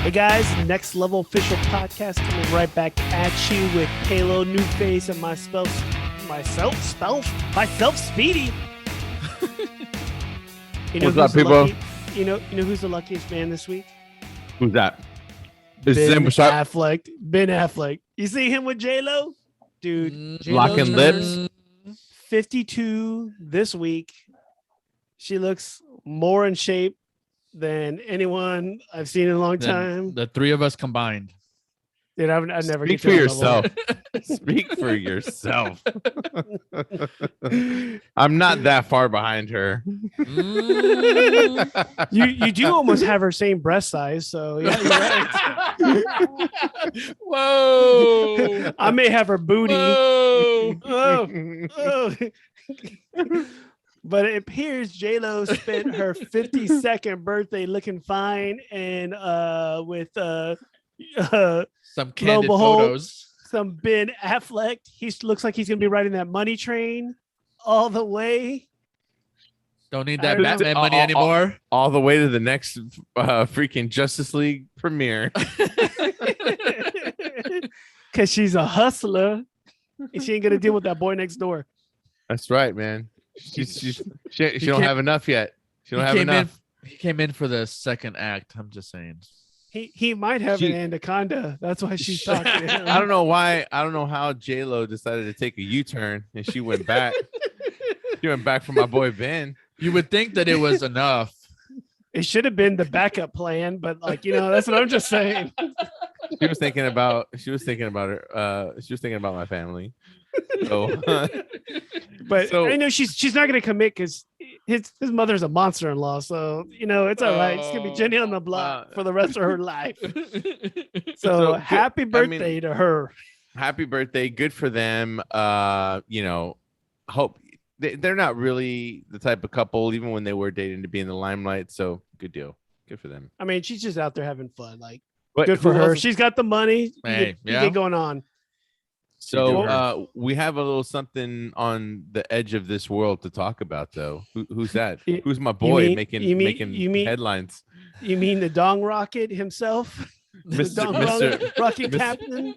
Hey guys, Next Level Official Podcast coming right back at you with Halo, New Face, and myself, Speedy. What's up, people? You know who's the luckiest man this week? Who's that? Ben Affleck. Ben Affleck. You see him with J-Lo? Dude, locking lips. 52 this week. She looks more in shape than anyone I've seen in a long time. The three of us combined. Dude, I never Speak for yourself. Speak for yourself. I'm not that far behind her. You do almost have her same breast size, so yeah, you're right. Whoa! I may have her booty. Whoa. But it appears J-Lo spent her 52nd birthday looking fine and with Some candid photos. Some Ben Affleck. He looks like he's gonna be riding that money train all the way. Don't need that Batman money anymore. All the way to the next freaking Justice League premiere. Because she's a hustler. And she ain't gonna deal with that boy next door. That's right, man. She don't have enough yet. She don't have enough. He came in for the second act. I'm just saying. He might have an anaconda. That's why she's talking to him. I don't know why. I don't know how J-Lo decided to take a U-turn and she went back. She went back for my boy Ben. You would think that it was enough. It should have been the backup plan, but that's what I'm just saying. She was thinking about her. She was thinking about my family. So, but I know she's not going to commit because his mother's a monster-in-law. So it's all right. It's gonna be Jenny on the block for the rest of her life. So happy birthday to her. Happy birthday. Good for them. Hope they're not really the type of couple, even when they were dating, to be in the limelight. So good deal. Good for them. I mean, she's just out there having fun. Good for her. She's got the money. You get going on. So we have a little something on the edge of this world to talk about, though. Who's that? Who's my boy making headlines? You mean the Dong Rocket himself? Mr. Rocket Captain?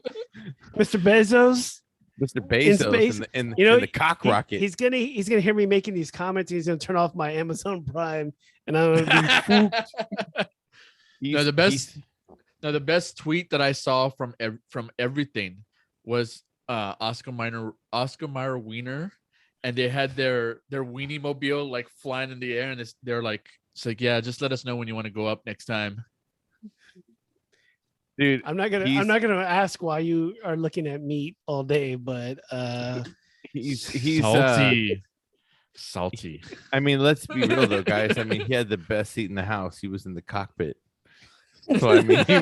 Mr. Bezos? Mr. Bezos in the cock rocket. He's gonna hear me making these comments. He's gonna turn off my Amazon Prime, and I'm gonna be spooked. The best tweet that I saw from everything was Oscar Mayer Wiener, and they had their weenie mobile flying in the air, and they're like, yeah, just let us know when you want to go up next time. Dude, I'm not gonna ask why you are looking at meat all day, but he's salty. I mean, let's be real though, guys. I mean, he had the best seat in the house. He was in the cockpit, so I mean, he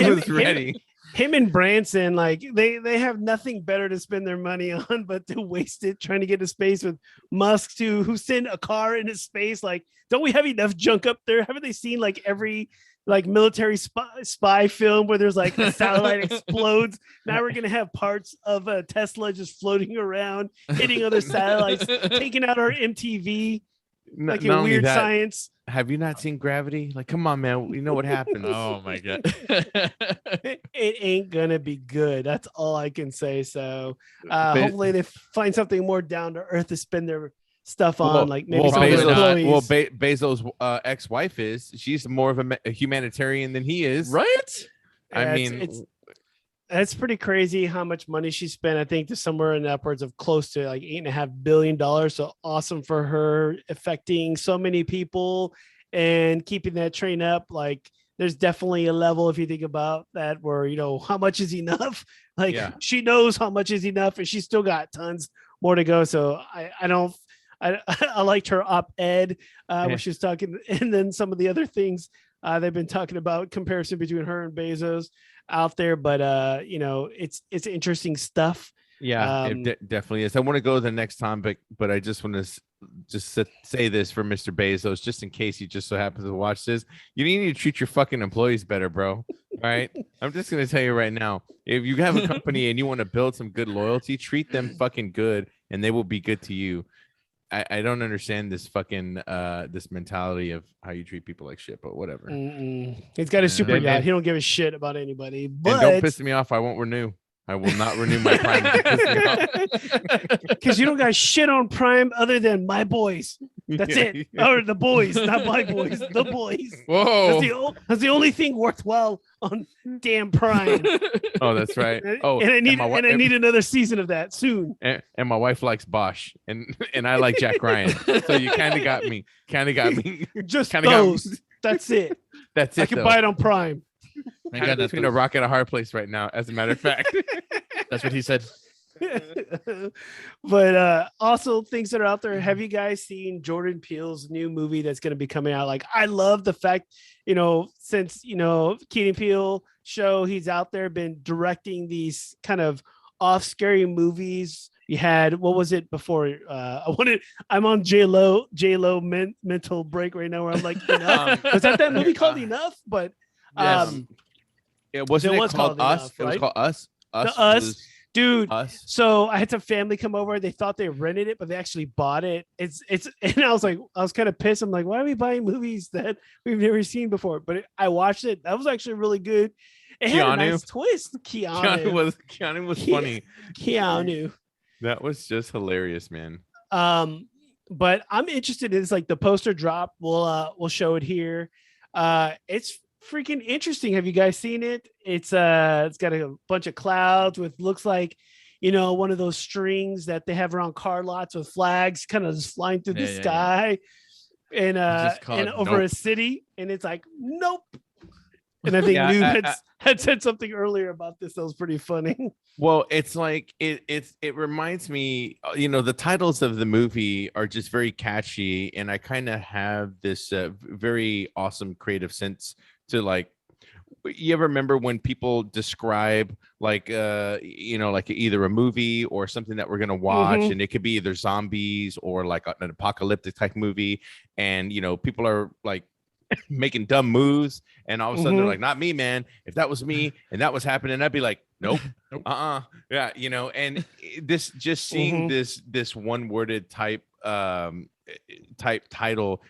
was ready. Him and Branson, they have nothing better to spend their money on but to waste it trying to get to space with Musk who sent a car into space. Don't we have enough junk up there? Haven't they seen every military spy film where there's a satellite explodes? Now we're gonna have parts of a Tesla just floating around, hitting other satellites, taking out our MTV. In Weird Science. Have you not seen Gravity? Come on, man. You know what happens. Oh my god. It ain't gonna be good. That's all I can say. So hopefully they find something more down to earth to spend their stuff on. Bezos' ex-wife she's more of a humanitarian than he is, right? It's pretty crazy how much money she spent. I think to somewhere in upwards of close to $8.5 billion. So awesome for her, affecting so many people and keeping that train up. There's definitely a level, if you think about that, where how much is enough. She knows how much is enough, and she's still got tons more to go. So I liked her op-ed where she was talking, and then some of the other things they've been talking about, comparison between her and Bezos out there, but it's interesting stuff. It definitely is. I want to go to the next topic, but I just want to say this for Mr. Bezos, just in case he just so happens to watch this. You need to treat your fucking employees better, bro. All right, I'm just gonna tell you right now, if you have a company and you want to build some good loyalty, treat them fucking good and they will be good to you. I don't understand this fucking this mentality of how you treat people like shit, but whatever. He's got a super And- yacht. and- He don't give a shit about anybody. And don't But piss me off. I won't renew. I will not renew my Prime. If you piss me off. because you don't got shit on Prime other than my boys. That's it. Or the boys, not my boys. The boys. Whoa. That's the only thing worthwhile on damn Prime. Oh, that's right. Oh, and I need my wi- I need another season of that soon. and my wife likes Bosch, and I like Jack Ryan. So you kind of got me. Just Kinda got me. those. That's it. That's it. I can though. buy it on Prime. Thank I'm God that's between a rock and a hard place right now. As a matter of fact. what he said. But also things that are out there. Have you guys seen Jordan Peele's new movie that's going to be coming out? Like, I love the fact, since Keenan Peele show, he's out there been directing these kind of off scary movies. You had, what was it before? I'm on J-Lo mental break right now where I'm like, Enough. Was that movie called Enough? But Yes. It wasn't It it was called called Us. Enough, It was right? called Us. The Us. Was dude, Us. so I had some family come over. They thought they rented it, but they actually bought it. It's and I was kind of pissed. I'm like, why are we buying movies that we've never seen before? But I watched it. That was actually really good. It had a Keanu? nice twist. Keanu Keanu was funny. Keanu. That was just hilarious, man. But I'm interested in this. Like, the poster drop. We'll show it here. It's freaking interesting. Have you guys seen it? It's got a bunch of clouds with, looks like, one of those strings that they have around car lots with flags kind of just flying through the sky and over a city. And it's like, nope. And I think New had said something earlier about this that was pretty funny. Well, it's like it reminds me, the titles of the movie are just very catchy, and I kind of have this very awesome creative sense to, like, you ever remember when people describe like like either a movie or something that we're gonna watch, and it could be either zombies or like an apocalyptic type movie, and people are like making dumb moves, and all of a sudden they're like, not me, man. If that was me and that was happening, I'd be like, nope. Yeah, and this, just seeing this one worded type title,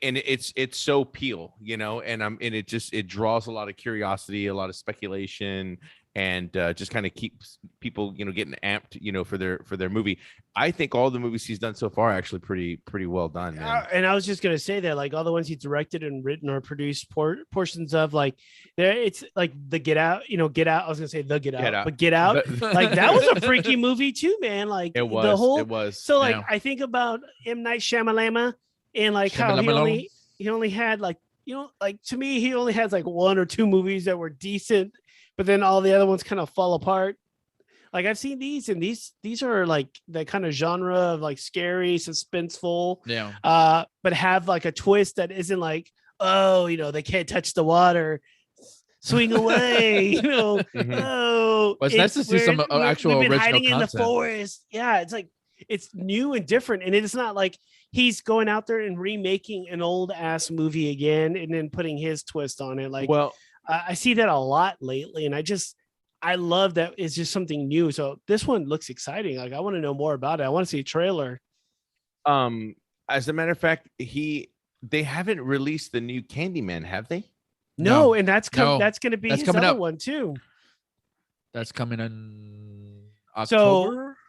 and it's so Peel, and it draws a lot of curiosity, a lot of speculation, and just kind of keeps people getting amped for their movie. I think all the movies he's done so far are actually pretty well done, man. And I was just gonna say that, like, all the ones he directed and written or produced portions of, like, it's like the Get Out. Get Out. I was gonna say the Get Out, but Get Out, like, that was a freaky movie too, man. Like, it was the whole. It was. So, like, I think about M. Night Shyamalan and like how he only had, like, like, to me, he only has like one or two movies that were decent, but then all the other ones kind of fall apart. Like, I've seen these, and these are like the kind of genre of like scary, suspenseful, but have like a twist that isn't like, oh, they can't touch the water, swing away, oh, well, it's nice to see some actual we've been original hiding content. in the forest. Yeah, it's like, it's new and different, and it's not like he's going out there and remaking an old ass movie again and then putting his twist on it. Like, well, I see that a lot lately, and I love that it's just something new. So this one looks exciting. Like, I want to know more about it. I want to see a trailer. As a matter of fact, they haven't released the new Candyman, have they? No, and that's going to be his coming other up. one too. That's coming in October. So,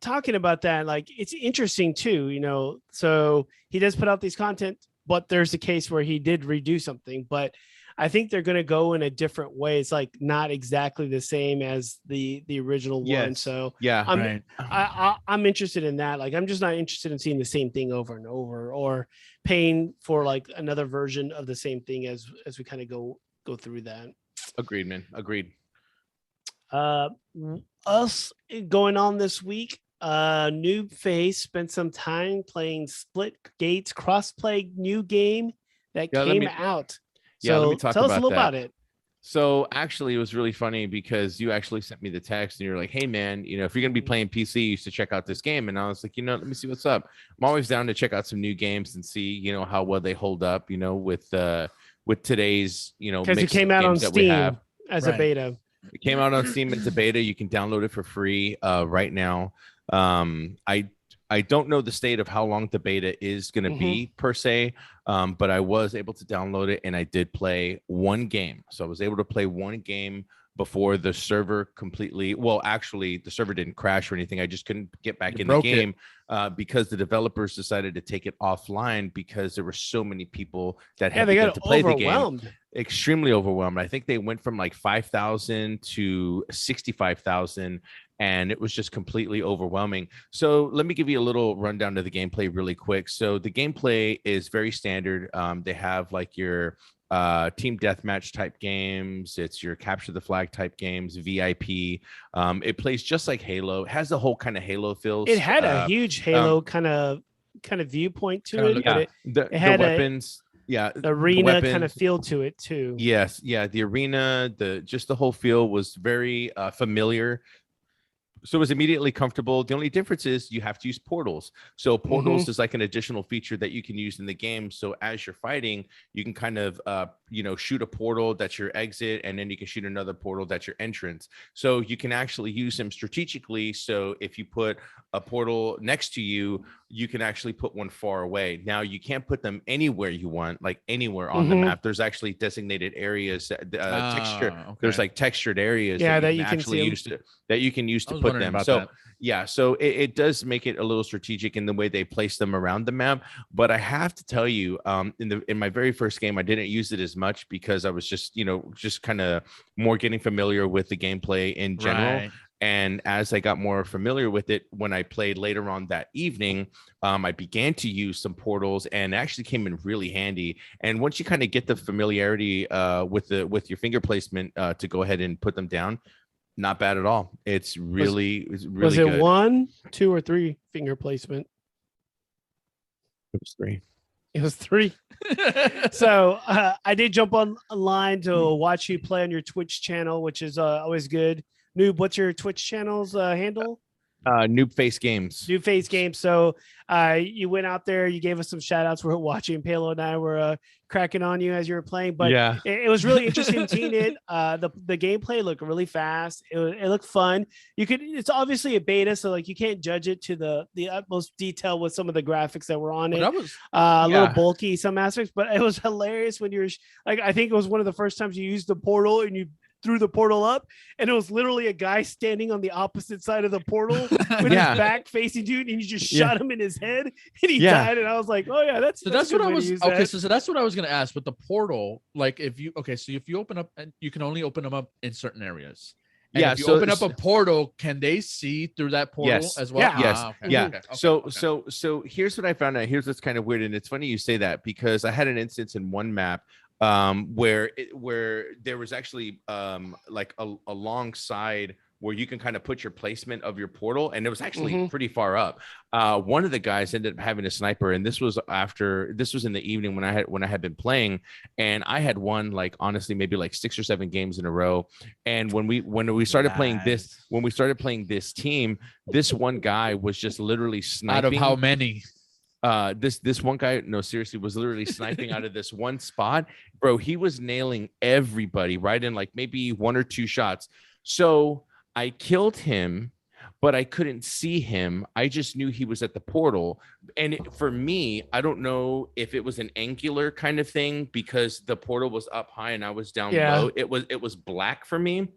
talking about that, like, it's interesting too, so he does put out these content, but there's a case where he did redo something, but I think they're going to go in a different way. It's like not exactly the same as the original one. So yeah, I'm interested in that. Like, I'm just not interested in seeing the same thing over and over, or paying for like another version of the same thing as we kind of go through that. Agreed, man. Agreed. Us going on this week, Noob Face spent some time playing Splitgate's crossplay new game that came out. So let me talk tell us about a little that. about it. So actually, it was really funny because you actually sent me the text and you're like, hey, man, if you're going to be playing PC, you should check out this game. And I was like, let me see what's up. I'm always down to check out some new games and see, how well they hold up, with today's, because it came out on Steam as a beta. It came out on Steam as a beta. You can download it for free right now. I don't know the state of how long the beta is going to be per se, but I was able to download it and I did play one game. So I was able to play one game before the server completely. Well, actually, the server didn't crash or anything. I just couldn't get back in the game because the developers decided to take it offline because there were so many people that had begun to play the game. Extremely overwhelmed. I think they went from like 5,000 to 65,000. And it was just completely overwhelming. So let me give you a little rundown of the gameplay really quick. So the gameplay is very standard. They have like your team deathmatch type games. It's your capture the flag type games, VIP. It plays just like Halo. It has the whole kind of Halo feels. It had a huge Halo kind of viewpoint to it. Yeah, it had the weapons. Yeah, arena kind of feel to it too. Yes, yeah, the arena, just the whole feel was very familiar. So it was immediately comfortable. The only difference is you have to use portals. So portals is like an additional feature that you can use in the game. So as you're fighting, you can kind of, shoot a portal that's your exit, and then you can shoot another portal that's your entrance. So you can actually use them strategically. So if you put a portal next to you, you can actually put one far away. Now you can't put them anywhere you want, like anywhere on the map. There's actually designated areas, texture. Okay. There's like textured areas that you can actually use to put them. So yeah, so it does make it a little strategic in the way they place them around the map. But I have to tell you, in my very first game, I didn't use it as much because I was just kind of more getting familiar with the gameplay in general. Right. And as I got more familiar with it, when I played later on that evening, I began to use some portals, and it actually came in really handy. And once you kind of get the familiarity with your finger placement to go ahead and put them down, not bad at all. It's really was it good. 1, 2, or 3 finger placement? It was 3. It was 3. So I did jump online to watch you play on your Twitch channel, which is always good. Noob, what's your Twitch channel's handle? Noob Face Games. Noob Face Games. So you went out there, you gave us some shout outs. We're watching. Palo and I were cracking on you as you were playing, but yeah, it was really interesting seeing it. The gameplay looked really fast. It looked fun. It's obviously a beta, so like you can't judge it to the utmost detail with some of the graphics that were on it. That was a little bulky some aspects, but it was hilarious when you're like, I think it was one of the first times you used the portal and you threw the portal up, and it was literally a guy standing on the opposite side of the portal with his back facing you, and you just shot him in his head, and he died. And I was like, oh yeah, that's what I was so that's what I was gonna ask with the portal. Like if you open up, and you can only open them up in certain areas. And if you open up a portal, can they see through that portal as well? Yeah. So here's what I found out. Here's what's kind of weird, and it's funny you say that because I had an instance in one map where there was actually like a long side where you can kind of put your placement of your portal, and it was actually pretty far up. One of the guys ended up having a sniper, and this was in the evening when I had been playing, and I had won like honestly maybe like 6 or 7 games in a row. And when we started playing this team, this one guy was just literally sniping. Out of how many? This one guy, no, seriously, was literally sniping out of this one spot, bro. He was nailing everybody right in like maybe 1 or 2 shots. So I killed him, but I couldn't see him. I just knew he was at the portal. And for me, I don't know if it was an angular kind of thing because the portal was up high and I was down low. It was black for me,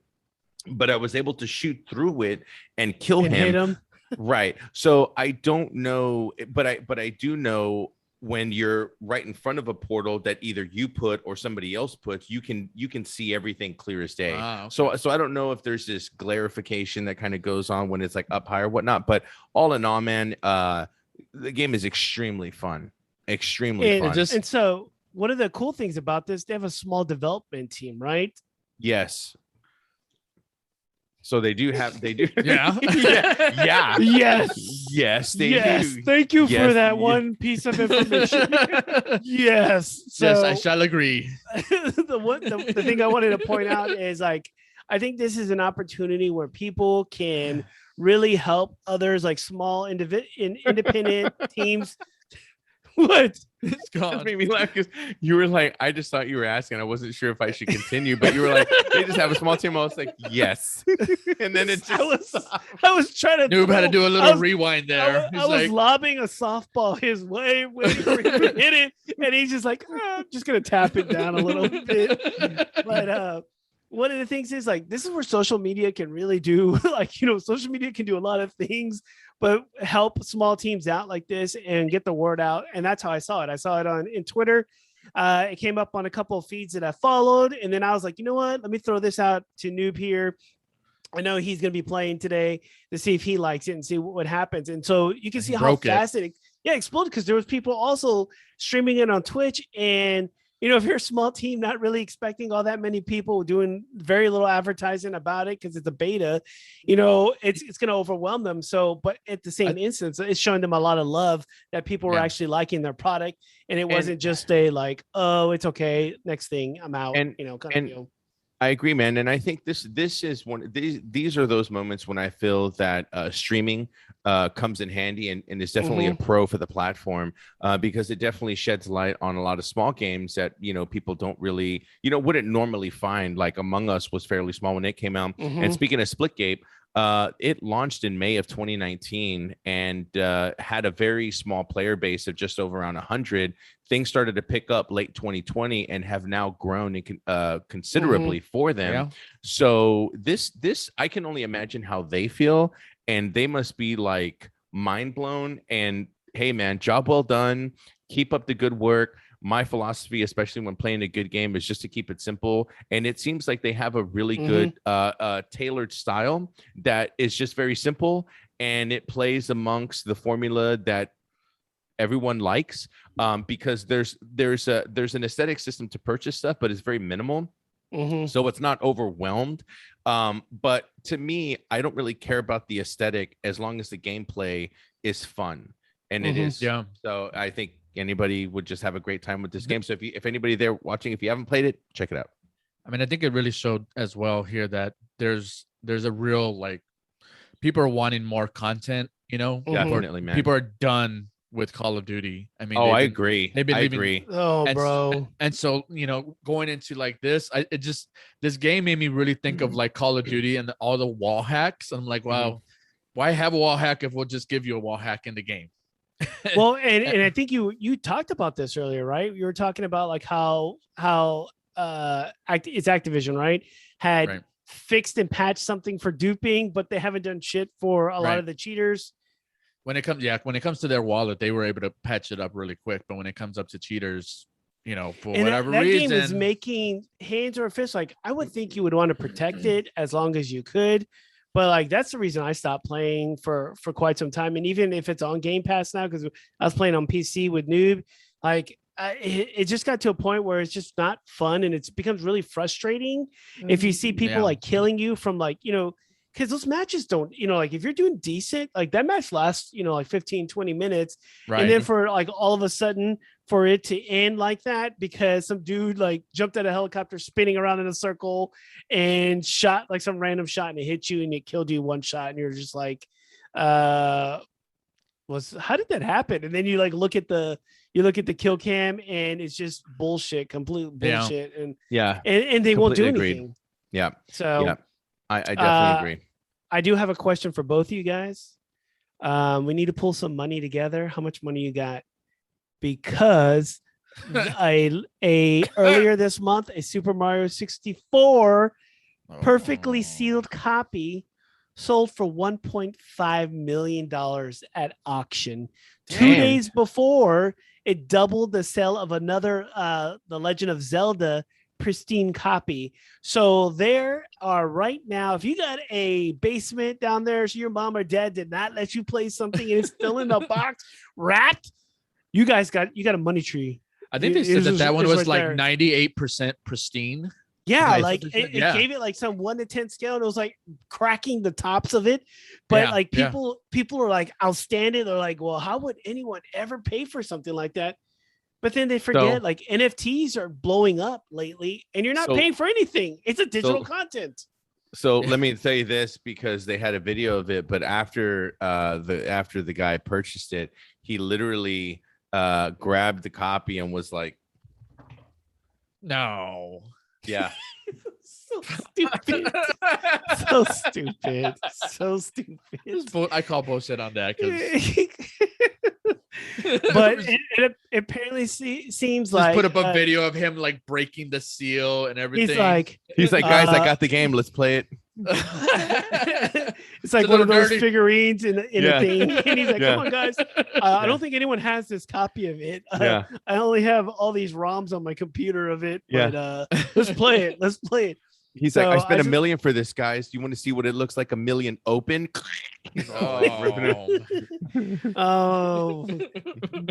but I was able to shoot through it and kill him. Hit him. Right. So I don't know, but I do know when you're right in front of a portal that either you put or somebody else puts, you can see everything clear as day. Okay. So I don't know if there's this glarification that kind of goes on when it's like up high or whatnot, but all in all, man, the game is extremely fun. Extremely fun. And so one of the cool things about this, they have a small development team, right? Yes. So they do. Yeah. Yes. They do. Thank you for that one piece of information. Yes. So, yes, I shall agree. The thing I wanted to point out is like, I think this is an opportunity where people can really help others, like small independent teams. What? It's That gone. made me laugh because you were like, I just thought you were asking. I wasn't sure if I should continue, but you were like, they just have a small team. I was like, yes. And then it just stopped. I was trying to. Noob had to throw- do a I little was- rewind I there. was, He's I was like, lobbing a softball his way, waiting for him to hit it, and he's just like, "Ah, I'm just gonna tap it down a little bit. But one of the things is like this is where social media can really do like social media can do a lot of things, but help small teams out like this and get the word out. And that's how I saw it. I saw it on in Twitter. It came up on a couple of feeds that I followed, and then I was like, you know what? Let me throw this out to Noob here. I know he's going to be playing today to see if he likes it and see what happens. And so you can see how fast it exploded because there was people also streaming it on Twitch. And if you're a small team, not really expecting all that many people doing very little advertising about it because it's a beta, it's going to overwhelm them. So, but at the same instance, it's showing them a lot of love that people were actually liking their product, and it wasn't just a like, oh, it's okay, next thing, I'm out, kind of deal. I agree, man, and I think this is one. These are those moments when I feel that streaming comes in handy and is definitely a pro for the platform because it definitely sheds light on a lot of small games that people don't really wouldn't normally find. Like Among Us was fairly small when it came out. And speaking of Splitgate, it launched in May of 2019 and had a very small player base of just over around 100. Things started to pick up late 2020 and have now grown considerably for them. Yeah. So this I can only imagine how they feel, and they must be like mind blown. And hey, man, job well done. Keep up the good work. My philosophy, especially when playing a good game, is just to keep it simple. And it seems like they have a really good tailored style that is just very simple, and it plays amongst the formula that everyone likes because there's an aesthetic system to purchase stuff, but it's very minimal. So it's not overwhelmed. But to me, I don't really care about the aesthetic as long as the gameplay is fun. And it is. Yeah. So I think anybody would just have a great time with this game. So if anybody there watching, if you haven't played it, check it out. I mean, I think it really showed as well here that there's a real like people are wanting more content, Definitely, man. People are done with Call of Duty. I mean, I agree. They've been I leaving, agree. Oh, bro. And so, going into like this, this game made me really think of like Call of Duty and all the wall hacks. I'm like, wow, why have a wall hack if we'll just give you a wall hack in the game? Well, and I think you talked about this earlier, right? You were talking about like how it's Activision, right? Had fixed and patched something for duping, but they haven't done shit for a lot of the cheaters. When it comes to their wallet, they were able to patch it up really quick. But when it comes up to cheaters, for whatever that reason, game is making hands or fists. Like I would think you would want to protect it as long as you could. But like that's the reason I stopped playing for quite some time. And even if it's on Game Pass now, because I was playing on PC with Noob, like it just got to a point where it's just not fun, and it becomes really frustrating if you see people like killing you from like because those matches don't like if you're doing decent, like that match lasts like 15-20 minutes, and then for like all of a sudden for it to end like that because some dude like jumped out of a helicopter spinning around in a circle and shot like some random shot and it hit you and it killed you one shot and you're just like how did that happen? And then you like look at the kill cam and it's just bullshit, complete bullshit. And they won't do anything. Yeah. So yeah. I definitely agree. I do have a question for both of you guys. We need to pull some money together. How much money you got? Because earlier this month, a Super Mario 64 perfectly sealed copy sold for $1.5 million at auction. 2 days before, it doubled the sale of another The Legend of Zelda pristine copy. So there are right now, if you got a basement down there, so your mom or dad did not let you play something and it's still in the box wrapped, you got a money tree. I think they said that one was like 98% pristine. Yeah, like it gave it like some 1 to 10 scale, and it was like cracking the tops of it. But like people are like outstanding. They're like, well, how would anyone ever pay for something like that? But then they forget like NFTs are blowing up lately, and you're not paying for anything. It's a digital content. So let me say this because they had a video of it, but after the guy purchased it, he literally grabbed the copy and was like, No. yeah. So stupid. So stupid. So stupid. I call bullshit on that because But it apparently seems just like put up a video of him like breaking the seal and everything. He's like, guys, I got the game. Let's play it. It's like one of those figurines in a thing, and he's like, "Come on, guys! I don't think anyone has this copy of it. I only have all these ROMs on my computer of it. But let's play it. Let's play it." He's like, I spent $1 million for this, guys. Do you want to see what it looks like? $1 million open. Oh,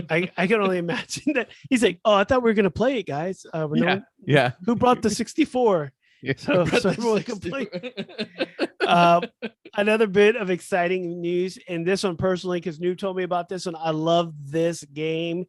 I can only imagine that. He's like, "Oh, I thought we were gonna play it, guys. Who brought the 64? So everyone can play." Another bit of exciting news, and this one personally, because Noob told me about this one. I love this game.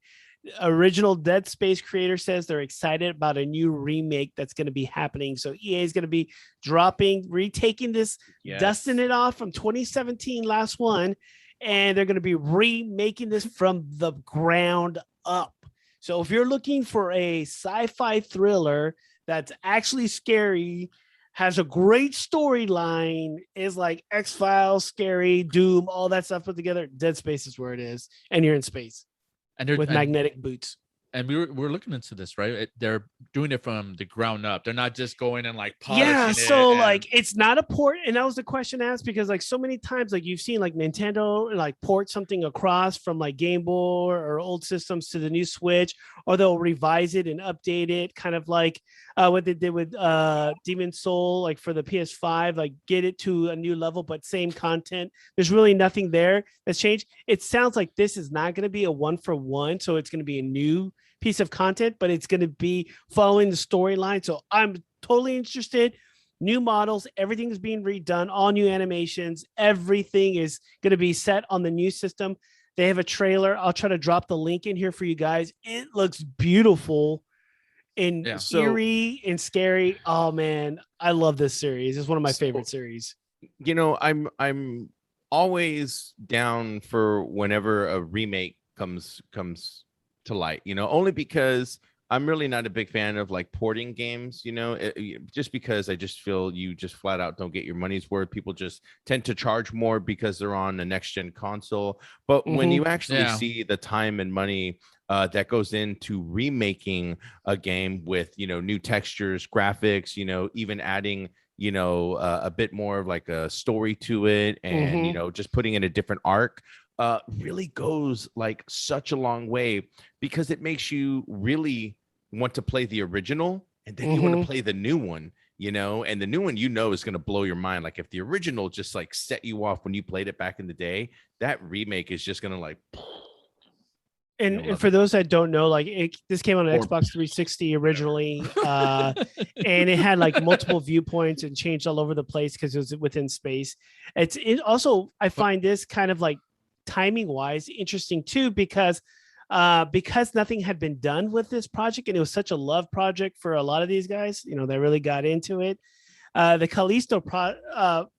Original Dead Space creator says they're excited about a new remake that's going to be happening. So EA is going to be retaking this, dusting it off from 2017, last one, and they're going to be remaking this from the ground up. So if you're looking for a sci-fi thriller that's actually scary, has a great storyline, is like X-Files, scary, Doom, all that stuff put together, Dead Space is where it is, and you're in space. And with magnetic boots. And we're looking into this, right? They're doing it from the ground up. They're not just going and like polishing so like it's not a port. And that was the question asked, because like so many times, like you've seen like Nintendo like port something across from like Game Boy or old systems to the new Switch, or they'll revise it and update it, kind of like what they did with Demon Soul, like for the PS5, like get it to a new level, but same content. There's really nothing there that's changed. It sounds like this is not going to be a 1-for-1, so it's going to be a new piece of content, but it's going to be following the storyline. So I'm totally interested. New models, everything's being redone, all new animations, everything is going to be set on the new system. They have a trailer. I'll try to drop the link in here for you guys. It looks beautiful and eerie and scary. Oh man, I love this series. It's one of my favorite series. You know, I'm always down for whenever a remake comes to light, you know, only because I'm really not a big fan of like porting games, you know, just because I just feel you just flat out don't get your money's worth. People just tend to charge more because they're on a next gen console. But when you actually see the time and money that goes into remaking a game with, you know, new textures, graphics, you know, even adding, you know, a bit more of like a story to it, and, you know, just putting in a different arc, really goes like such a long way, because it makes you really want to play the original, and then you want to play the new one, you know, and the new one, you know, is going to blow your mind. Like if the original just like set you off when you played it back in the day, that remake is just going to like. And for those that don't know, like this came on an Xbox 360 originally, and it had like multiple viewpoints and changed all over the place because it was within space. It also, I find this kind of like timing wise interesting too, because nothing had been done with this project, and it was such a love project for a lot of these guys, you know, they really got into it. The Callisto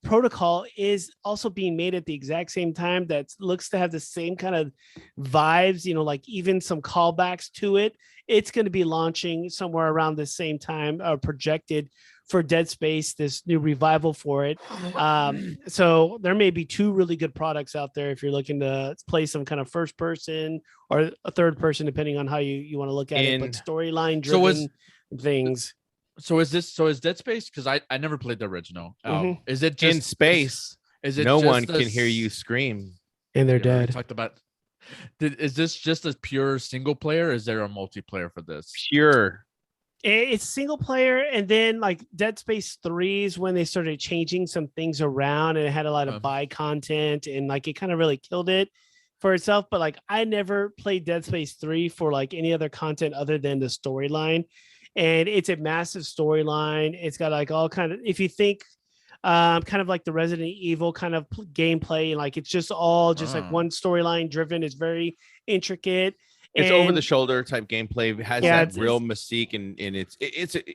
protocol is also being made at the exact same time. That looks to have the same kind of vibes, you know, like even some callbacks to it. It's going to be launching somewhere around the same time, projected for Dead Space, this new revival for it. So there may be two really good products out there if you're looking to play some kind of first person or a third person, depending on how you want to look at it, but storyline driven things. So is Dead Space? Because I never played the original. Is it just in space? Is it no one can hear you scream? And they're dead. Talked about. Is this just a pure single player? Or is there a multiplayer for this? Pure. It's single player, and then like Dead Space 3 is when they started changing some things around, and it had a lot of buy content, and like it kind of really killed it for itself. But like I never played Dead Space 3 for like any other content other than the storyline, and it's a massive storyline. It's got like all kind of, if you think kind of like the Resident Evil kind of gameplay, like it's just all just like one storyline driven. It's very intricate. It's over the shoulder type gameplay. It has that real mystique, and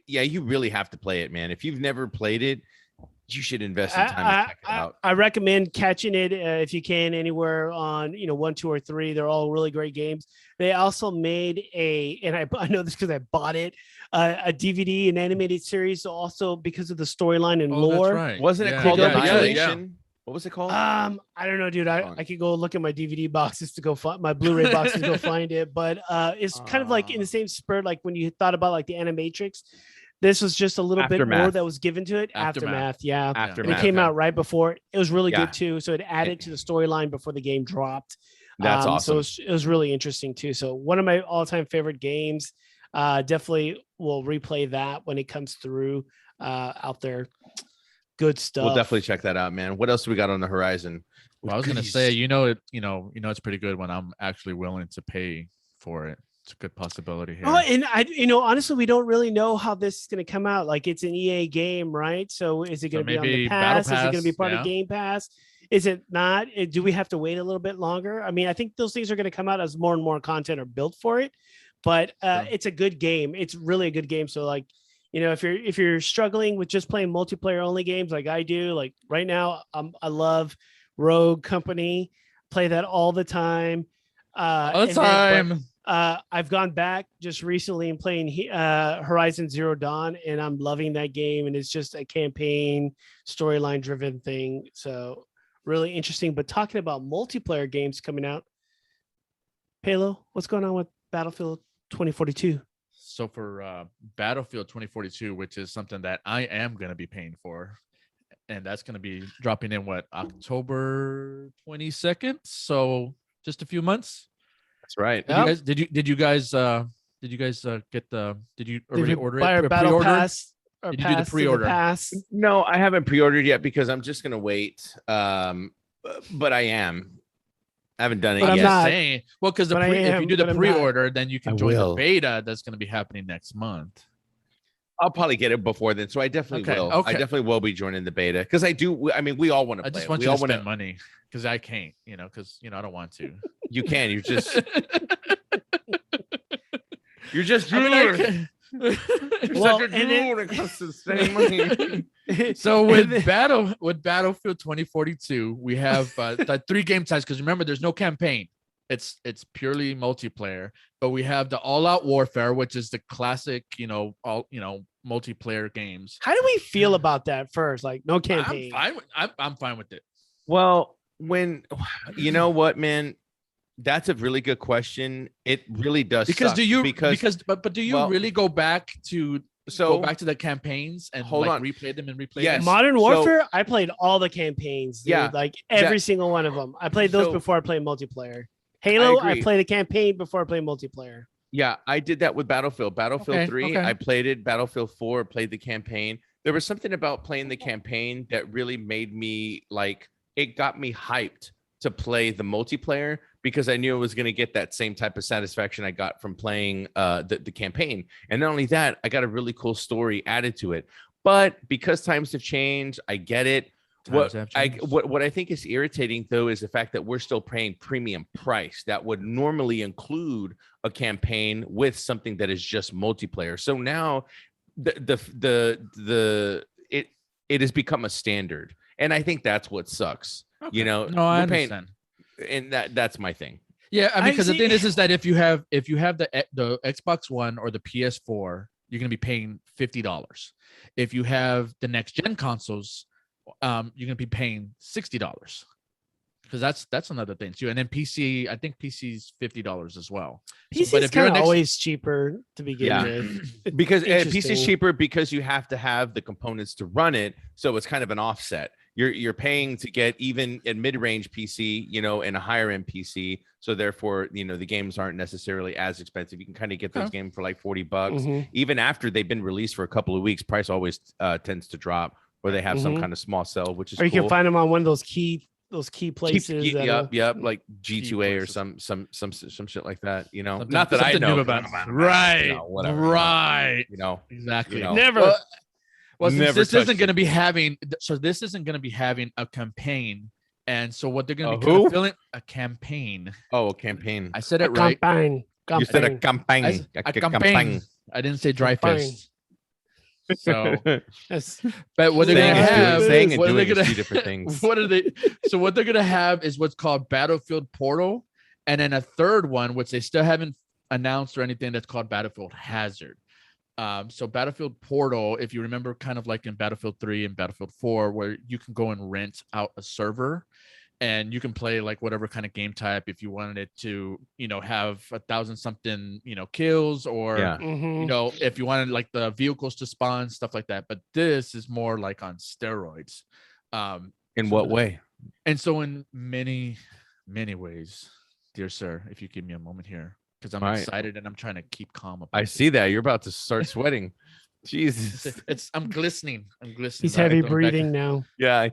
you really have to play it, man. If you've never played it, You should invest in time to check it out. I recommend catching it if you can anywhere on 1, 2, or 3. They're all really great games. They also made and I know this because I bought it, a DVD, an animated series. Also because of the storyline and lore. That's right. Wasn't it called Annihilation? What was it called? I don't know, dude. I could go look at my DVD boxes to go find my Blu-ray boxes to go find it. But it's kind of like in the same spirit, like when you thought about like the Animatrix. This was just a little bit more that was given to it. Aftermath, yeah. Aftermath. And it came out right before. It was really good too. So it added to the storyline before the game dropped. That's awesome. So it was really interesting too. So one of my all-time favorite games. Definitely will replay that when it comes through out there. Good stuff. We'll definitely check that out, man. What else do we got on the horizon? Well, I was gonna say, it's pretty good when I'm actually willing to pay for it. It's a good possibility here. Oh, and honestly, we don't really know how this is going to come out. Like, it's an EA game, right? So is it going to be on the Pass? Is it going to be part of Game Pass? Is it not? Do we have to wait a little bit longer? I mean, I think those things are going to come out as more and more content are built for it. But it's a good game. It's really a good game. So, like, if you're struggling with just playing multiplayer only games like I do, like right now, I love Rogue Company. Play that all the time. I've gone back just recently and playing Horizon Zero Dawn, and I'm loving that game. And it's just a campaign storyline driven thing. So really interesting. But talking about multiplayer games coming out, Halo, what's going on with Battlefield 2042? So for Battlefield 2042, which is something that I am going to be paying for, and that's going to be dropping in October 22nd. So just a few months. That's right. Did you guys order buy it? A battle pass? Did you do the pre-order? No, I haven't pre-ordered yet because I'm just gonna wait. But I am. I haven't done it yet. I'm not saying, well, because if you do the pre-order, then you can join the beta that's going to be happening next month. I'll probably get it before then, so I definitely will. Okay. I definitely will be joining the beta because I do. I mean, we all want to play. I just want you to spend money because I can't. Because I don't want to. You can. You're just. You're just drooling. Well, and it comes to spending money. So with Battlefield 2042, we have the 3 game types because remember, there's no campaign. It's purely multiplayer, but we have the all-out warfare, which is the classic, multiplayer games. How do we feel about that first? Like, no campaign. I'm fine with it. Well, you know what, man, that's a really good question. It really does because suck do you really go back to the campaigns and replay them and replay them? Modern Warfare, I played all the campaigns, dude, like every single one of them. I played those before I played multiplayer. Halo, I played a campaign before I played multiplayer. Yeah, I did that with Battlefield 3. I played it. Battlefield 4, played the campaign. There was something about playing the campaign that really made me it got me hyped to play the multiplayer because I knew I was going to get that same type of satisfaction I got from playing the campaign. And not only that, I got a really cool story added to it. But because times have changed, I get it. What I think is irritating, though, is the fact that we're still paying premium price that would normally include a campaign with something that is just multiplayer. So now it has become a standard. And I think that's what sucks. Okay. No, I understand. And that's my thing. Yeah, I mean, because the thing is that if you have the Xbox One or the PS4, you're gonna be paying $50. If you have the next gen consoles, you're gonna be paying $60 because that's another thing too. And then PC, I think PC's $50 as well. PC is kind of always cheaper to begin with because PC's cheaper because you have to have the components to run it. So it's kind of an offset. You're paying to get even a mid-range PC, and a higher end PC. So therefore, the games aren't necessarily as expensive. You can kind of get those games for like $40. Mm-hmm. Even after they've been released for a couple of weeks, price always tends to drop, or they have some kind of small sell, which is or you can find them on one of those key places. Yep, like G2A or some shit like that. Not that I know about. Right, whatever. Right. Exactly. Never. Well, this isn't going to be having a campaign, and so what they're going to be filling a campaign. Oh, a campaign. I said it right. You said a campaign. A campaign. I didn't say dry fist. So, That's, but what they're saying gonna have, saying and what are they doing is gonna, two different things. what are they? So what they're gonna have is what's called Battlefield Portal, and then a third one, which they still haven't announced or anything, that's called Battlefield Hazard. So Battlefield Portal, if you remember, kind of like in Battlefield 3 and Battlefield 4, where you can go and rent out a server and you can play like whatever kind of game type if you wanted it to, have 1,000 something, kills, or Yeah. if you wanted like the vehicles to spawn, stuff like that. But this is more like on steroids. In what way? And so in many, many ways, dear sir, if you give me a moment here, because I'm excited and I'm trying to keep calm. I see that you're about to start sweating. Jesus. I'm glistening. he's heavy breathing now. Yeah.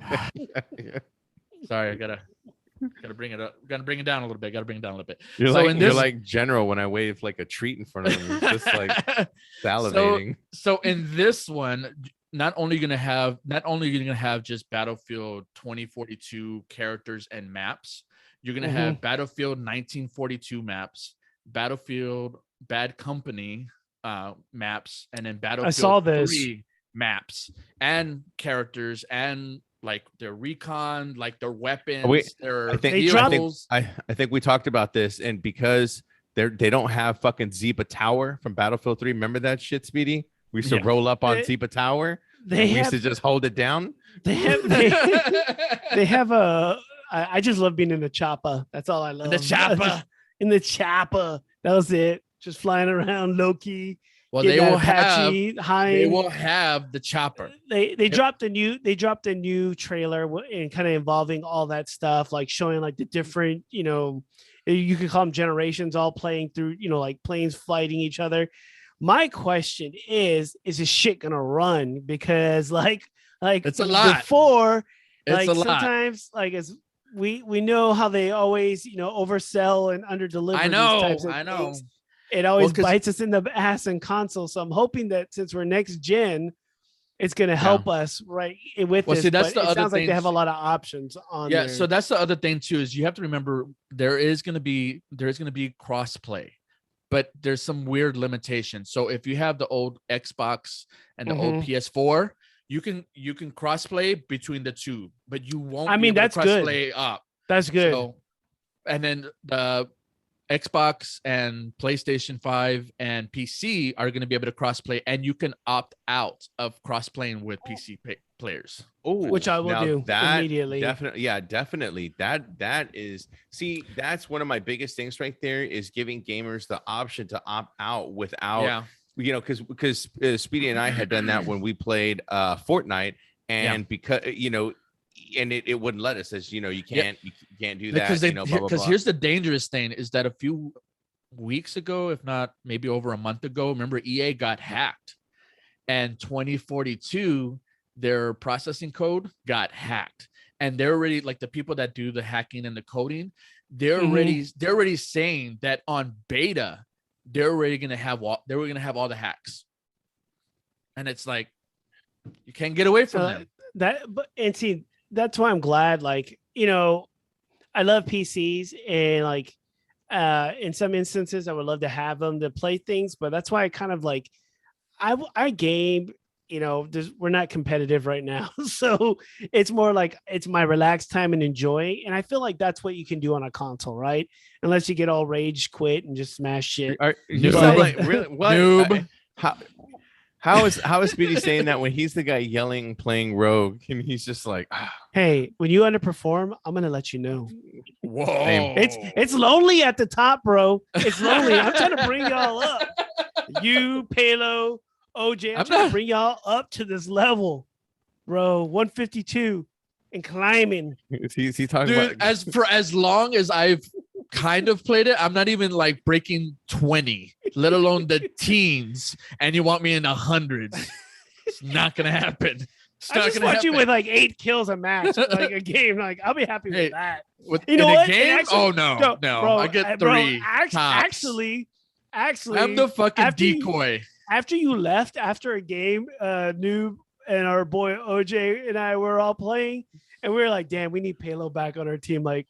Sorry, I gotta bring it up. Gotta bring it down a little bit. You're So like in you're this- like General when I wave like a treat in front of him. It's just like salivating. So in this one, not only you're gonna have just Battlefield 2042 characters and maps, you're gonna have Battlefield 1942 maps, Battlefield Bad Company maps, and then Battlefield saw this. 3 maps and characters and like their recon, like their weapons, their I think vehicles. I think we talked about this, and because they don't have fucking Zipa Tower from Battlefield 3. Remember that shit, Speedy? We used to roll up on Zipa Tower. We used to just hold it down. They have a. I just love being in the chopper. That's all I love. The chopper. In the chopper. That was it. Just flying around low key. Well, Get they that will Apache high. they will have the chopper. They dropped a new trailer and kind of involving all that stuff, like showing like the different, you could call them generations all playing through, like planes fighting each other. My question is this shit gonna run? Because like it's a lot. Before, it's like a lot. sometimes like as we know how they always, oversell and underdeliver. I know. These types of things. It always bites us in the ass in console. So I'm hoping that since we're next gen, it's going to help us right with this. See, that's but the it other sounds like thing. they have a lot of options on Yeah. there. So that's the other thing too, is you have to remember there is going to be cross play, but there's some weird limitations. So if you have the old Xbox and the old PS4, you can cross play between the two, but you won't. I mean, that's good. Play up. That's good. So, and then the Xbox and PlayStation 5 and PC are going to be able to crossplay, and you can opt out of cross-playing with PC players. Oh, which I will do immediately. Definitely. That is, see, that's one of my biggest things right there, is giving gamers the option to opt out without, because Speedy and I had done that when we played Fortnite, and because and it wouldn't let us, as you can't do that because here's the dangerous thing, is that a few weeks ago, if not maybe over a month ago, remember EA got hacked, and 2042 their processing code got hacked, and they're already, like, the people that do the hacking and the coding, they're already saying that on beta they're already going to have all the hacks, and it's like you can't get away from them. That's why I'm glad, I love PCs, and like in some instances I would love to have them to play things, but that's why I kind of like I game, we're not competitive right now. So it's more like it's my relaxed time and enjoying. And I feel like that's what you can do on a console, right? Unless you get all rage quit and just smash shit. You sound like really what? Noob. How is Speedy saying that when he's the guy yelling, playing Rogue, and he's just like, hey, when you underperform, I'm gonna let you know. Whoa, it's lonely at the top, bro. It's lonely. I'm trying to bring y'all up. You, Palo, OJ, I'm trying to bring y'all up to this level, bro. 152 and climbing. He's talking Dude, about as long as I've kind of played it, I'm not even like breaking 20, let alone the teens, and you want me in the hundreds. It's not gonna happen. I just want you with like 8 kills a match, like a game. Like, I'll be happy with that. In a game? Actually, no, bro, I get 3. Actually, I'm the fucking decoy. After you left, after a game, Noob and our boy OJ and I were all playing, and we were like, damn, we need Palo back on our team. Like,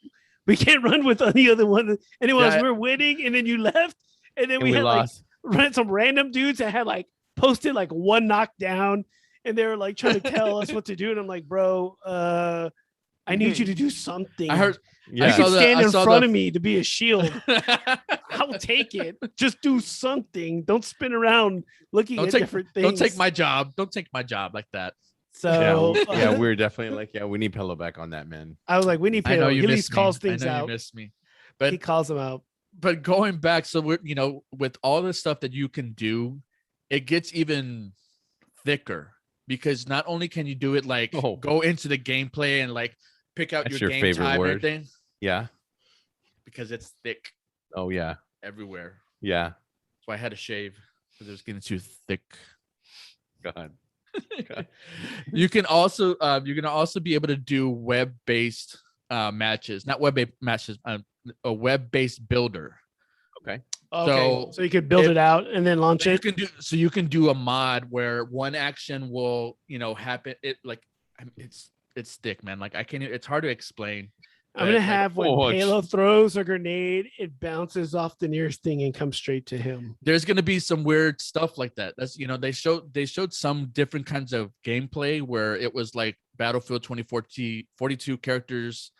we can't run with any other one. Anyways, we're winning, and then you left, and then we had lost. Like some random dudes that had like posted like one knockdown, and they were like trying to tell us what to do, and I'm like, bro, I need you to do something. I heard. Yeah. You can stand I in saw front of me to be a shield. the. I will take it. Just do something. Don't spin around looking at different things. Don't take my job. Don't take my job like that. So yeah, we're definitely like, yeah, we need Pillow back on that, man. I was like, we need I know Pillow. you He at missed least me. calls I things know you out. missed me, He but calls them out. going back, so we're with all the stuff that you can do, it gets even thicker because not only can you do it like go into the gameplay and like pick out That's your your game favorite time word. and everything Yeah. because it's thick Oh yeah. everywhere. Yeah. So I had to shave because it was getting too thick. God. You can also you're gonna also be able to do web-based matches, not web-based matches, a web-based builder. Okay. Okay. So you could build it out and then launch it. You can do a mod where one action will happen. It like it's thick, man. Like I can't. It's hard to explain. I'm gonna have when Halo throws a grenade, it bounces off the nearest thing and comes straight to him. There's gonna be some weird stuff like that. That's they showed some different kinds of gameplay where it was like Battlefield 2042 characters,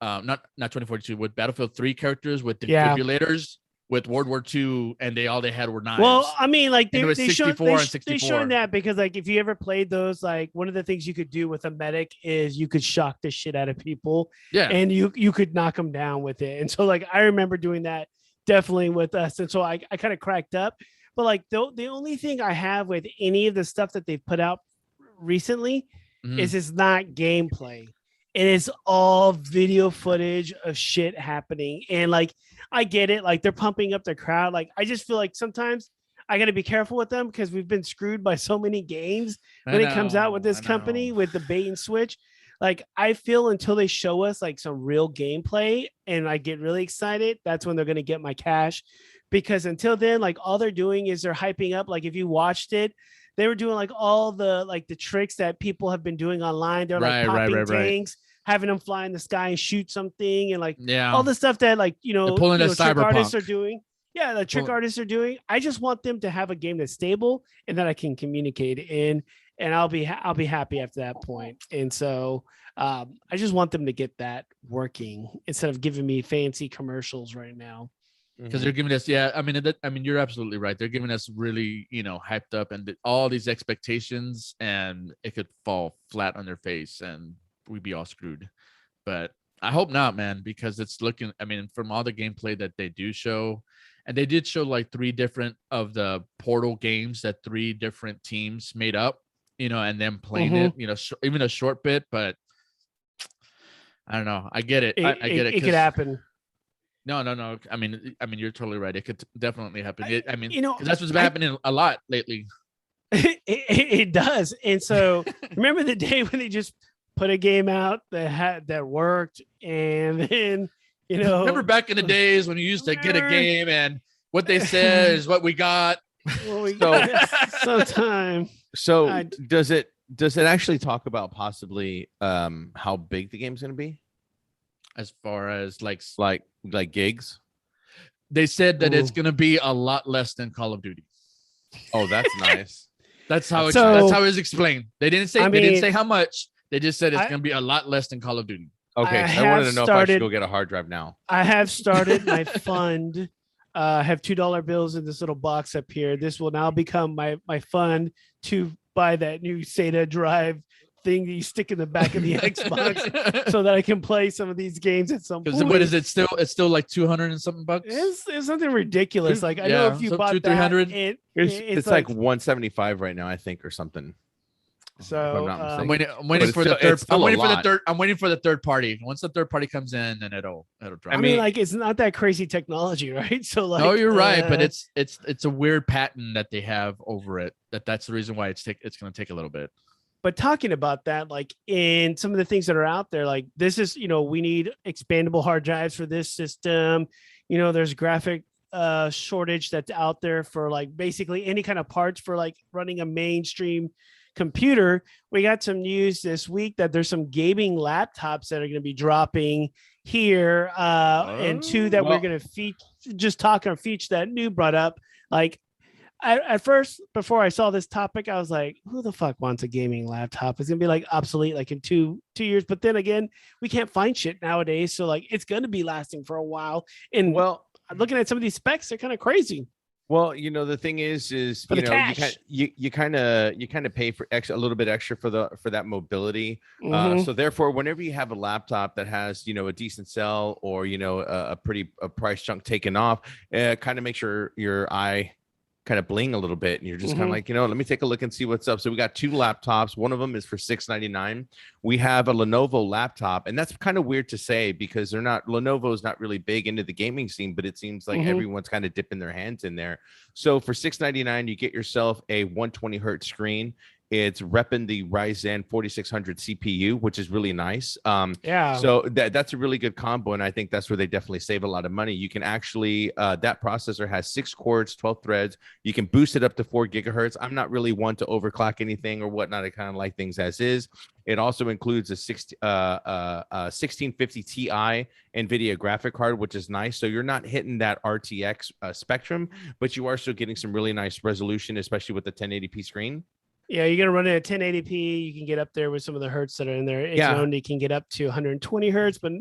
not 2042 with Battlefield 3 characters with defibrillators. With World War II, and they had were knives. Well, I mean, like they showed that because like if you ever played those, like one of the things you could do with a medic is you could shock the shit out of people, and you could knock them down with it. And so like I remember doing that definitely with us, and so I kind of cracked up. But like the only thing I have with any of the stuff that they've put out recently is it's not gameplay. It is all video footage of shit happening. And like, I get it. Like they're pumping up the crowd. Like, I just feel like sometimes I got to be careful with them because we've been screwed by so many games when it comes out with this company with the bait and switch. Like I feel until they show us like some real gameplay and I get really excited, that's when they're going to get my cash. Because until then, like all they're doing is they're hyping up. Like if you watched it, they were doing like all the tricks that people have been doing online. They're like popping tanks, having them fly in the sky and shoot something, and like all the stuff that like trick artists are doing. Yeah, the trick artists are doing. I just want them to have a game that's stable and that I can communicate in, and I'll be happy after that point. And so I just want them to get that working instead of giving me fancy commercials right now. Because they're giving us, I mean, you're absolutely right. They're giving us really, hyped up and all these expectations, and it could fall flat on their face, and we'd be all screwed. But I hope not, man, because it's looking. I mean, from all the gameplay that they do show, and they did show like 3 different of the Portal games that 3 different teams made up, and then playing it, even a short bit. But I don't know. I get it. I get it. It could happen. No. I mean, you're totally right. It could definitely happen. That's what's been happening a lot lately. It does. And so remember the day when they just put a game out that worked, and then remember back in the days when you used to get a game and what they said is what we got. Sometime. So does it actually talk about possibly how big the game's going to be? As far as like gigs, they said that it's going to be a lot less than Call of Duty. Oh, that's nice. That's how it was explained. They didn't say how much. They just said it's going to be a lot less than Call of Duty. Okay, I wanted to know if I should go get a hard drive now. I have started my fund. I have $2 bills in this little box up here. This will now become my fund to buy that new SATA drive thing that you stick in the back of the Xbox so that I can play some of these games at some point. What is it still? It's still like 200 and something bucks. It's something ridiculous. Like I know if you bought 300, it's like 175 right now, I think, or something. So I'm waiting for the third. I'm waiting for the third party. Once the third party comes in, then it'll drop. I mean, like it's not that crazy technology, right? So like, no, you're right, but it's a weird patent that they have over it. That's the reason why it's going to take a little bit. But talking about that, like in some of the things that are out there, like this is, we need expandable hard drives for this system. There's graphic shortage that's out there for like basically any kind of parts for like running a mainstream computer. We got some news this week that there's some gaming laptops that are going to be dropping here, and 2 that we're going to feature. Just talk on feature that New brought up, like. at first, before I saw this topic, I was like, who the fuck wants a gaming laptop? It's gonna be like obsolete like in two years. But then again, we can't find shit nowadays. So like it's gonna be lasting for a while. And Well, looking at some of these specs, they're kind of crazy Well, the thing is for the you cash. you kind of pay for a little bit extra for that mobility. Mhm. So therefore, whenever you have a laptop that has a decent sell or a pretty price chunk taken off, kind of makes your eye kind of bling a little bit, and you're just kind of Mhm. like, let me take a look and see what's up. So we got two laptops. One of them is for $699. We have a Lenovo laptop, and that's kind of weird to say because Lenovo is not really big into the gaming scene, but it seems like Mhm. everyone's kind of dipping their hands in there. So for $699, you get yourself a 120 hertz screen. It's repping the Ryzen 4600 CPU, which is really nice. Yeah. So that's a really good combo, and I think that's where they definitely save a lot of money. You can actually that processor has 6 cores, 12 threads. You can boost it up to 4 gigahertz. I'm not really one to overclock anything or whatnot. I kind of like things as is. It also includes a 1650 Ti NVIDIA graphic card, which is nice. So you're not hitting that RTX spectrum, but you are still getting some really nice resolution, especially with the 1080p screen. Yeah, you're gonna run it at 1080p. You can get up there with some of the hertz that are in there. It Yeah. can only can get up to 120 hertz, but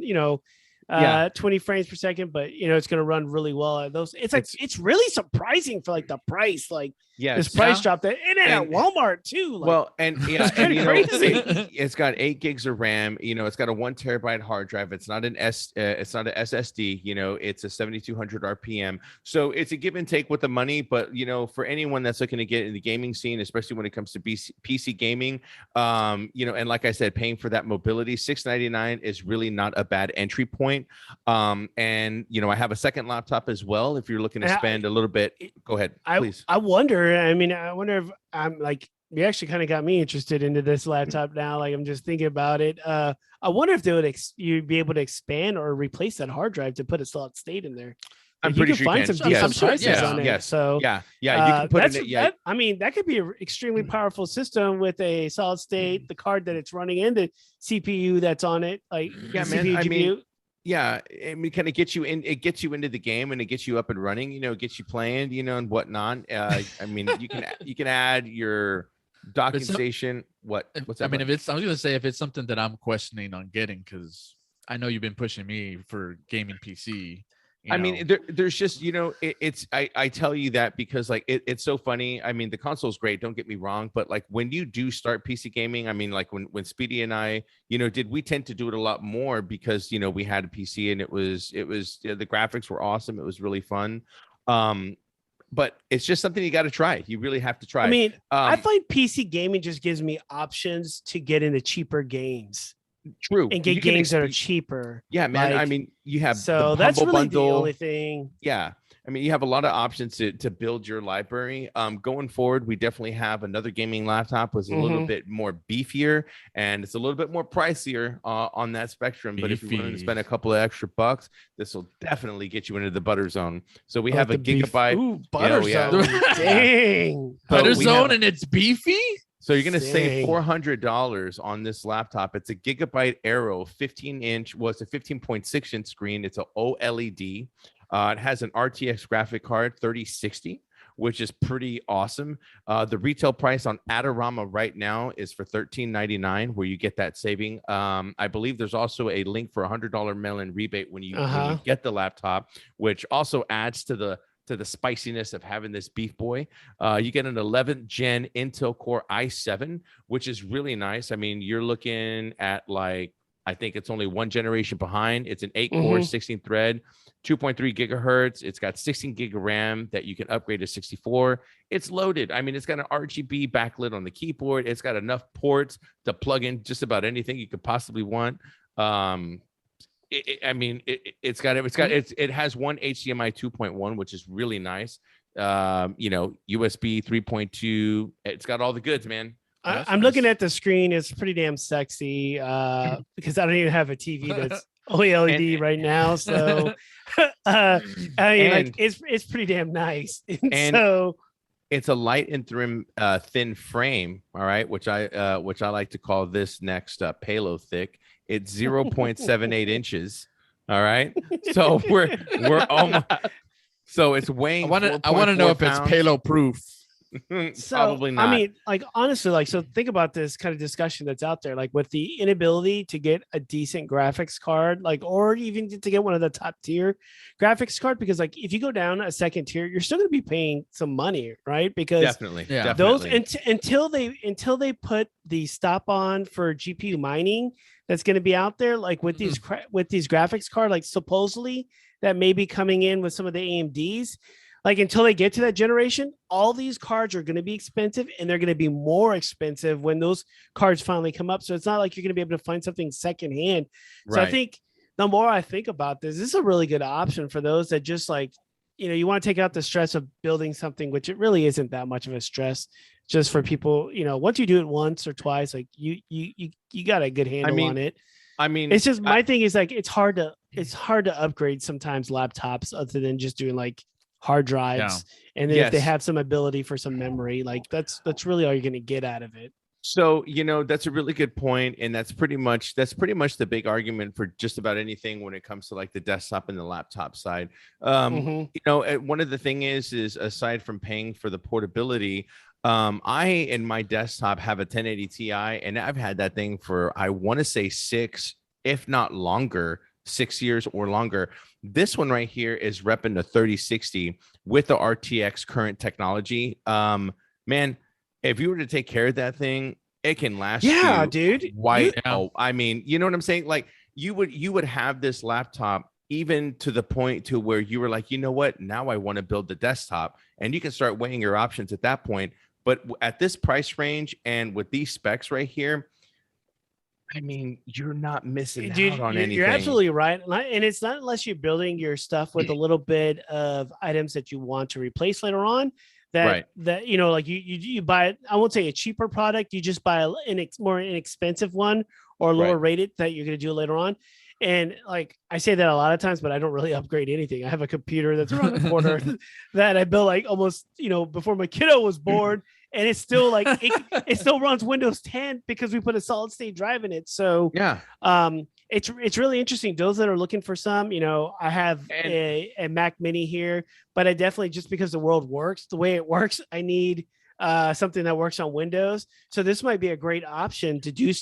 Yeah. 20 frames per second. But it's gonna run really well at those. It's like it's really surprising for like the price, like this Yes. price Yeah. drop that and at And- Walmart too. Like, Well, and yeah, it's kinda and crazy. it's got 8 gigs of RAM. It's got a 1 terabyte hard drive. It's not it's not an SSD. It's a 7200 RPM. So it's a give and take with the money. But for anyone that's looking to get in the gaming scene, especially when it comes to PC gaming, and like I said, paying for that mobility, $699 is really not a bad entry point. And I have a second laptop as well. If you're looking to And spend a little bit, go ahead, please. I wonder. I mean, I wonder if I'm like you actually kind of got me interested into this laptop now. Like I'm just thinking about it. I wonder if they would you'd be able to expand or replace that hard drive to put a solid state in there. I'm Like, pretty you sure can you find can. some Yes. decent prices Yeah. on it. Yes. So Yeah, you can put that's it. Yeah, I mean, that could be an extremely powerful system with a solid state, the card that it's running, and the CPU that's on it. Like Yeah, the man, CPU, I GPU. mean, yeah, and we kind of get you in. It gets you into the game and it gets you up and running. Gets you playing. And whatnot. I mean, you can add your docking some- station. What's that? I mean, bud? I was gonna say if it's something that I'm questioning on getting, because I know you've been pushing me for gaming PC. I mean, there's just I tell you that because like it's so funny. I mean, the console's great, don't get me wrong, but like when you do start PC gaming, I mean, like when Speedy and I we tend to do it a lot more because we had a PC and it was the graphics were awesome, it was really fun. But it's just something you got to try. You really have to try. I mean, I Um, find PC gaming just gives me options to get into cheaper games true. and get You can games that are exp- cheaper. Yeah, man. I Like, mean, you have So the that's Humble really Bundle. the only thing. Yeah. I mean, you have a lot of options to build your library. Going forward, we definitely have another gaming laptop was a little Mhm. bit more beefier and it's a little bit more pricier on that spectrum. But if you're willing to Beefy. spend a couple of extra bucks, this will definitely get you into the butter zone. So we I have like a the beef. gigabyte. Ooh, butter we have- zone. Yeah. Dang. So Butter we Zone have- and it's beefy. So you're going to save Dang. $400 on this laptop. It's a Gigabyte Aero 15-inch. Well, it's a 15.6-inch screen. It's a OLED. It has an RTX graphic card 3060, which is pretty awesome. The retail price on Adorama right now is for $13.99, where you get that saving. I believe there's also a link for $100 mail-in rebate when you get the laptop, which also adds to the spiciness of having this beef boy. You get an 11th gen Intel Core i7, which is really nice. I mean, you're looking at like, I think it's only one generation behind. It's an 8-core, 16 thread, 2.3 gigahertz. It's got 16 gig of RAM that you can upgrade to 64. It's loaded. I mean, it's got an RGB backlit on the keyboard. It's got enough ports to plug in just about anything you could possibly want. It has one HDMI 2.1, which is really nice. USB 3.2. It's got all the goods, man. I'm looking at the screen. It's pretty damn sexy because I don't even have a TV that's OLED right now. So I mean, like it's pretty damn nice. And so it's a light and thin frame, all right, which I like to call this next Palo thick. It's 0.78 inches. All right. So we're almost So it's weighing. I want to know 4.4 if it's pounds. palo proof. So, Probably not. I mean, like honestly, like so think about this kind of discussion that's out there, like with the inability to get a decent graphics card, like or even to get one of the top tier graphics card, because like if you go down a second tier, you're still going to be paying some money, right? Because Definitely. Yeah. those Definitely. until they put the stop on for GPU mining that's going to be out there, like with with these graphics card, like supposedly that may be coming in with some of the AMDs. Like until they get to that generation, all these cards are going to be expensive, and they're going to be more expensive when those cards finally come up. So it's not like you're going to be able to find something secondhand. So I Right. think the more I think about this is a really good option for those that just like, you want to take out the stress of building something, which it really isn't that much of a stress. Just for people, once you do it once or twice, like you got a good handle on it. I mean, It's just my thing is like it's hard to upgrade sometimes laptops other than just doing like hard drives, and then if they Yes. have some ability for some memory, like that's really all you're going to get out of it. So, that's a really good point, and that's pretty much the big argument for just about anything when it comes to like the desktop and the laptop side. Mhm. One of the thing is aside from paying for the portability, I in my desktop have a 1080 Ti, and I've had that thing for I want to say 6, if not longer, 6 years or longer. This one right here is repping the 3060 with the RTX current technology. Man, if you were to take care of that thing, it can last Yeah, you dude. white. Yeah. Oh, I mean, you know what I'm saying? Like you would have this laptop even to the point to where you were like, you know what? Now I want to build the desktop, and you can start weighing your options at that point. But at this price range and with these specs right here, I mean, you're not missing Dude, out on you're anything. absolutely right. And it's not unless you're building your stuff with a little bit of items that you want to replace later on Right. that like you buy it. I won't say a cheaper product. You just buy an more inexpensive one or lower Right. rated that you're going to do later on. And like I say that a lot of times, but I don't really upgrade anything. I have a computer that's around the corner that I built like almost before my kiddo was born, and it's still like it still runs Windows 10 because we put a solid state drive in it. So Yeah. it's really interesting. Those that are looking for some, I have And a Mac Mini here, but I definitely, just because the world works the way it works, I need something that works on Windows. So this might be a great option to do,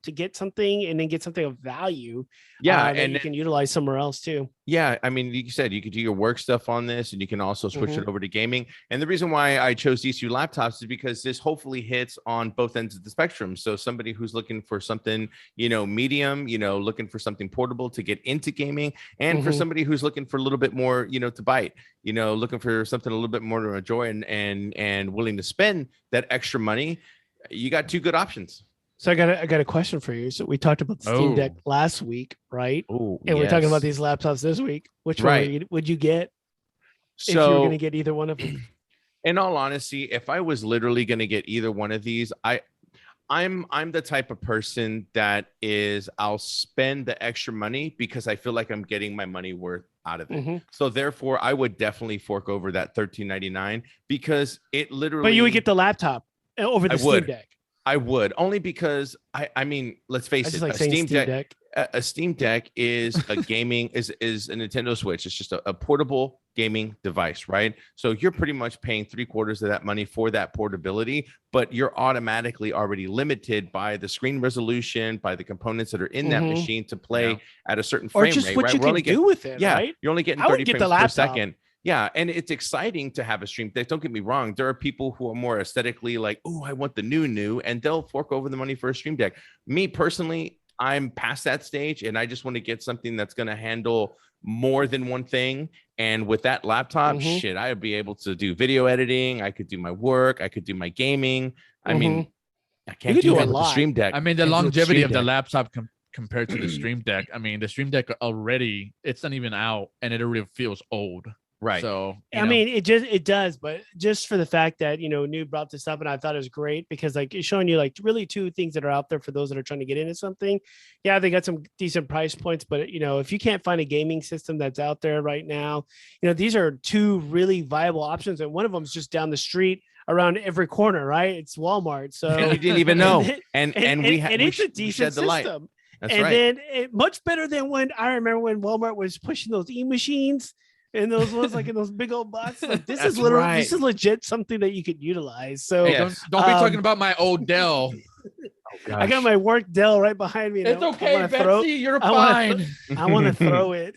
to get something and then get something of value. yeah, That you can utilize somewhere else too. yeah, I mean, you said you could do your work stuff on this, and you can also switch Mhm. it over to gaming. And the reason why I chose these two laptops is because this hopefully hits on both ends of the spectrum. So somebody who's looking for something, medium, looking for something portable to get into gaming, and for Mhm. somebody who's looking for a little bit more, to bite, looking for something a little bit more to enjoy and willing to spend that extra money, you got two good options. So I got a question for you. So we talked about the Steam Deck last week, right? Oh, And we're talking about these laptops this week. Which Right. one would you get if you were going to get either one of them? In all honesty, if I was literally going to get either one of these, I'm the type of person that I'll spend the extra money because I feel like I'm getting my money worth out of it. Mhm. So therefore, I would definitely fork over that $13.99 because it literally. But you would get the laptop over the I Steam would. Deck. I would, only because I mean, let's I face just it, like a saying Steam Deck. Deck. A Steam Deck is a gaming is a Nintendo Switch. It's just a portable gaming device, right? So you're pretty much paying 3/4 of that money for that portability, but you're automatically already limited by the screen resolution, by the components that are in that Mhm. machine to play Yeah. at a certain Or frame just rate, what right? you We're only can do getting, with it, yeah, right? you're only getting I would 30 get the frames per laptop. second. Yeah, and it's exciting to have a stream deck. Don't get me wrong. There are people who are more aesthetically like, oh, I want the new, and they'll fork over the money for a stream deck. Me personally, I'm past that stage, and I just want to get something that's going to handle more than one thing. And with that laptop, Mhm. shit, I would be able to do video editing. I could do my work. I could do my gaming. I Mhm. mean, I can't could do do a that with the lot. stream deck. I mean, the Can't do it with the longevity Stream of the Deck. laptop compared to the Stream Deck. I mean, the Stream Deck already, it's not even out, and it already feels old. Right. So I mean, it does, but just for the fact that New brought this up, and I thought it was great because like it's showing you like really two things that are out there for those that are trying to get into something. Yeah, they got some decent price points, but if you can't find a gaming system that's out there right now, these are two really viable options, and one of them is just down the street around every corner, right? It's Walmart. So And you didn't even know. And we it's a decent shed the light. system. That's and right. then much better than when I remember when Walmart was pushing those e-machines. And those ones like in those big old boxes. Like this That's is literally right. this is legit something that you could utilize. So Hey, Yes. don't be Um, talking about my old Dell. I got my work Dell right behind me. and It's I okay, wanna throw- Betsy. You're I wanna fine. I want to throw it.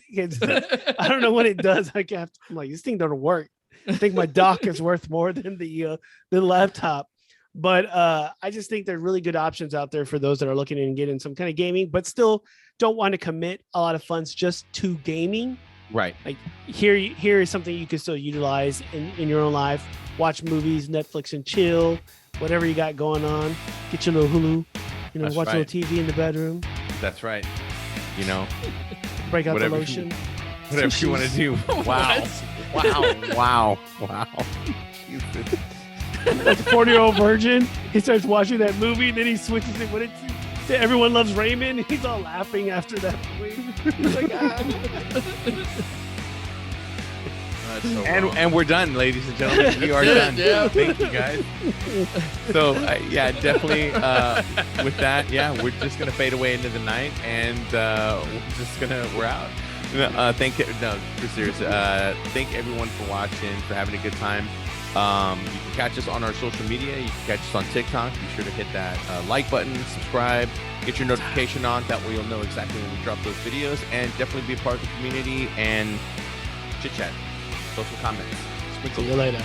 I don't know what it does. I'm like, this thing doesn't work. I think my dock is worth more than the laptop. But I just think there are really good options out there for those that are looking to get in some kind of gaming, but still don't want to commit a lot of funds just to gaming. Right. Like here is something you can still utilize in your own life. Watch movies, Netflix and chill, whatever you got going on. Get your little Hulu, That's watch a right. little TV in the bedroom, That's right. You know, break out the Whatever you- lotion. whatever you want to do. Wow. Wow. Jesus. That 40-year-old virgin, he starts watching that movie, and then he switches it when it's to Everyone Loves Raymond. And he's all laughing after that point. He's like, ah. That's so wrong. And we're done, ladies and gentlemen. We are done. Yeah. Thank you, guys. So yeah, definitely. With that, yeah, we're just gonna fade away into the night, and we're out. For serious. Thank everyone for watching, for having a good time. You can catch us on our social media. You can catch us on TikTok. Be sure to hit that like button, subscribe, get your notification on. That way you'll know exactly when we drop those videos, and definitely be a part of the community and chit chat, social comments. See you later.